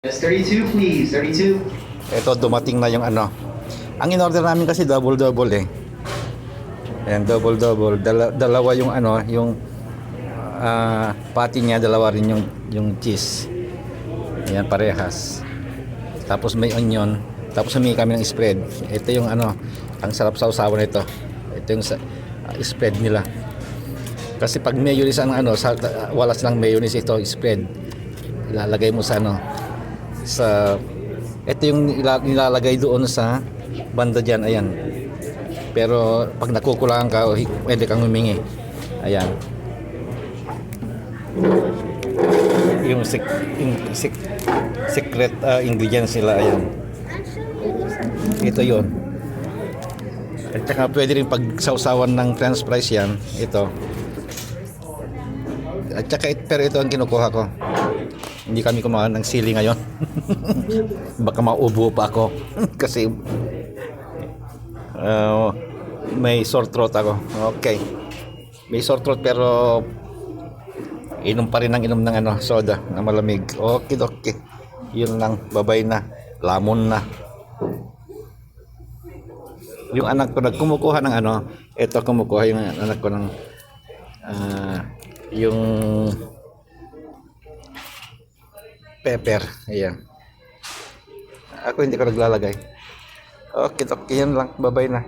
Yes, 32 please, 32. Ito, dumating na yung ano. Ang in-order namin kasi double-double eh. Ayan, double-double. Dalawa yung ano, yung patty niya, dalawa rin yung cheese. Ayan, parehas. Tapos may onion. Tapos humingi kami ng spread. Ito yung ano, ang sarap sa usawan nito. Ito yung spread nila. Kasi pag mayonnaise ang ano, wala silang mayonnaise, ito spread. Ilalagay mo sa ano, sa ito yung nilalagay doon sa banda dyan, ayan. Pero pag nakukulangan ka, pwede kang humingi. Ayan. Yung secret ingredients nila, ayan. Ito yon. At saka pwede rin pag sausawan ng french fries yan, ito. At saka pero ito ang kinukuha ko. Hindi kami kumain ng sili ngayon. Baka maubo pa ako. Kasi may sore throat ako. Okay. May sore throat pero inom pa rin ng ano, soda na malamig. Okay, okay. Yun lang. Babay na. Lamon na. Yung anak ko nagkumukuha ng ano. Ito kumukuha yung anak ko ng yung pepper. Ayan. Ako hindi ko naglalagay. Okay, okay. Yan lang. Babay na.